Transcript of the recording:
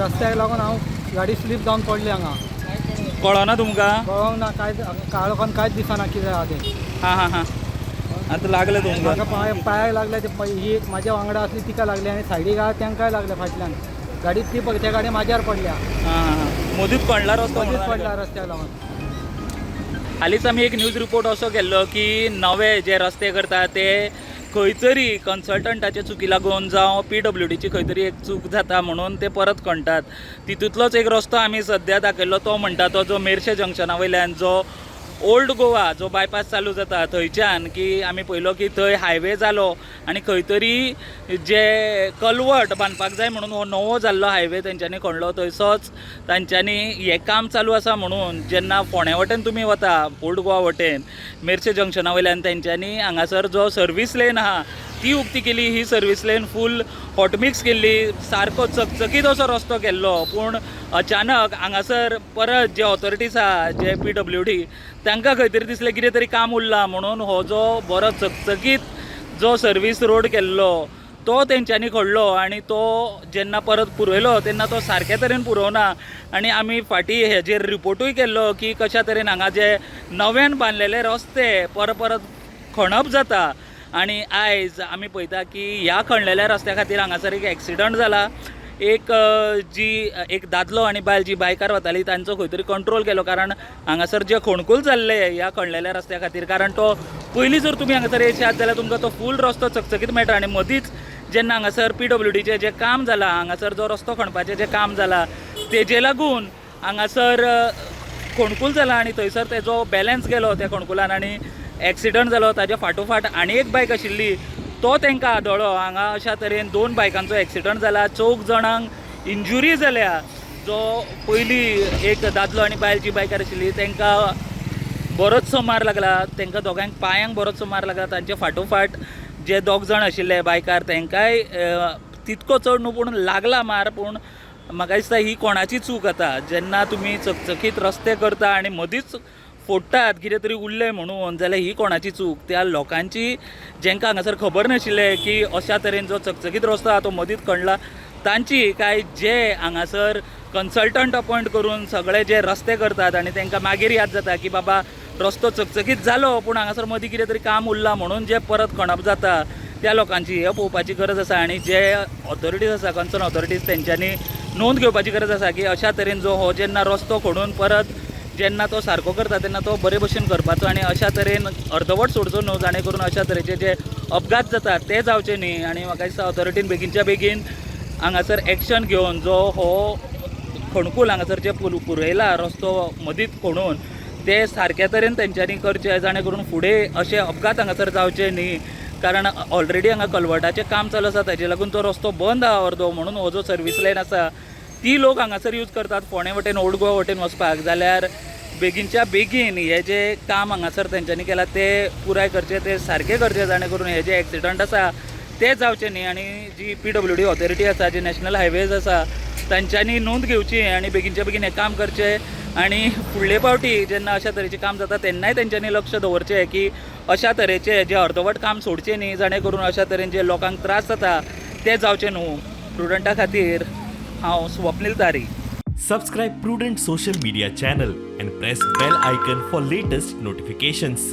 रस्त्याक लागून हांव गाडी स्लीप जावन पडली हांगा. कळना तुमकां? कळोंक ना, कांयच काळोखान कांयच दिसना कितें आहा तें. हां आतां लागलें तुमकां? म्हाका पांयाक लागले ते ही एक म्हाज्या वांगडा असली तिका लागली आनी सायडीक आहा तांकांय लागले फाटल्यान. गाडी ती त्या गाडी म्हाज्यार पडल्या. मदींच पडला रस्तो? मदींच पडला रस्त्याक लागून. हालींच आमी एक न्यूज रिपोर्ट असो केल्लो की नवे जे रस्ते करता ते खंय तरी कन्सल्टंटाचे चुकी लागून जावं PWDची खंय तरी एक चूक जाता म्हणून ते परत खणटात. तितूंतलोच एक रस्तो आमी सद्या दाखयल्लो, तो म्हणटा तो जो मेर्शे जंक्शना वयल्यान जो ओल्ड गोवा जो बायपास चालू जाता थंयच्यान, की आमी पळयलो की थंय हायवे जालो आनी खंय तरी जे कलवट बांदपाक जाय म्हणून हो नवो जाल्लो हायवे तेंच्यांनी खणलो. थंयसोच तांच्यांनी हें काम चालू आसा म्हणून जेन्ना फोंड्या वटेन तुमी वता ओल्ड गोवा वटेन मेर्शे जंक्शना वयल्यान तेंच्यांनी हांगासर जो सर्वीस लेन आहा ती उक्ती केली. ही सर्वीस लेन फूल हॉट मिक्स केल्ली, सारको चकचकीत असो रस्तो केल्लो. पूण अचानक हांगासर परत जे ऑथॉरिटीज आहा जे PWD तांकां खंय तरी दिसलें कितें तरी काम उरलां म्हणून हो जो बरो चकचकीत जो सर्वीस रोड केल्लो तो तेंच्यांनी खणलो आनी तो जेन्ना परत पुरयलो तेन्ना तो सारके तरेन पुरोवना. आनी आमी फाटीं हेजेर रिपोर्टूय केल्लो की कशा तरेन हांगा जे नव्यान बांदलेले रस्ते परत खणप जाता. आनी आयज आमी पळयता की ह्या खणलेल्या रस्त्या खातीर हांगासर एक एक्सिडंट जाला. एक दादलो आनी बायल जी बायकार वताली तांचो खंय तरी कंट्रोल केलो, कारण हांगासर जे खोणकूल जाल्ले ह्या खणलेल्या रस्त्या खातीर. कारण तो पयलीं जर तुमी हांगासर येशात जाल्यार तुमकां तो फूल रस्तो चकचकीत मेळटा. आनी मदींच जेन्ना हांगासर PWDचें जें काम जालां, हांगासर जो रस्तो खणपाचें जें काम जालां तेजे लागून हांगासर खोणकूल जाला आनी थंयसर तेजो बॅलन्स गेलो त्या खोणकुलान आनी एक्सिडंट जालो. ताज्या फाटोफाट आनी एक बायक आशिल्ली तो तांकां आदळ्ळो. हांगा अशा तरेन 2 बायकांचो एक्सिडंट जाला. 4 जाणांक इंजुरी जाल्या. जो पयलीं एक दादलो आनी बायल जी बायकार आशिल्ली तांकां बरोचसो मार लागला. तांकां दोगांक पांयांक बरोचसो मार लागला. तांचे फाटोफाट जे 2 जाण आशिल्ले बायकार तांकांय तितको चड न्हू पूण लागला मार. पूण म्हाका दिसता ही कोणाची चूक आतां. जेन्ना तुमी चकचकीत रस्ते करता आनी मदींच फोडटात कितें तरी उरलें म्हणून, जाल्यार ही कोणाची चूक? त्या लोकांची जेंकां हांगासर खबर नाशिल्लें की अशा तरेन जो चकचकीत रस्तो आहा तो मदींच खणला तांची, काय जे हांगासर कन्सल्टंट अपॉयंट करून सगळे जे रस्ते करतात आनी तांकां मागीर याद जाता की बाबा रस्तो चकचकीत जालो पूण हांगासर मदीं कितें तरी काम उरलां म्हणून जे परत खणप जाता त्या लोकांची हे पळोवपाची गरज आसा. आनी जे ऑथॉरिटीज आसा कन्सर्न ऑथॉरिटीज तेंच्यांनी नोंद घेवपाची गरज आसा की अशा तरेन जो हो जेन्ना रस्तो खणून परत जेन्ना तो सारको करता तेन्ना तो बरे भशेन करपाचो आनी अशा तरेन अर्दवट सोडचो न्हू, जाणे करून अशा तरेचे जे अपघात जातात ते जावचे न्ही. आनी म्हाका दिसता ऑथॉरिटीन बेगीनच्या बेगीन हांगासर एक्शन घेवन जो हो खणकूल हांगासर जे पुरयला रस्तो मदींच खणून ते सारक्या तरेन तेंच्यांनी करचे, जाणे करून फुडें अशे अपघात हांगासर जावचे न्ही. कारण ऑलरेडी हांगा कलवटाचें काम चालू आसा, ताजे लागून तो रस्तो बंद आहा अर्दो. म्हणून हो जो सर्वीस लायन आसा ती लोक हांगासर यूज करतात फोंड्या वटेन ओल्ड गोवा वटेन वचपाक. जाल्यार बेगीनच्या बेगीन हे जे काम हांगासर तेंच्यांनी केलां ते पुराय करचे, ते सारके करचे, जाणे करून हे जे एक्सिडंट आसा ते जावचे न्ही. आनी जी PWD ऑथॉरिटी आसा, जी नॅशनल हायवेज आसा तांच्यांनी नोंद घेवची आनी बेगीनच्या बेगीन हें काम करचें. आनी फुडले फावटी जेन्ना अशा तरेचें काम जाता तेन्नाय तेंच्यांनी लक्ष दवरचें की अशा तरेचे जे अर्दवट काम सोडचें न्ही, जाणे करून अशा तरेन जे लोकांक त्रास जाता ते जावचे न्हू. प्रुडंटा खातीर हांव स्वप्नील तारी. Subscribe Prudent social media channel and press bell icon for latest notifications.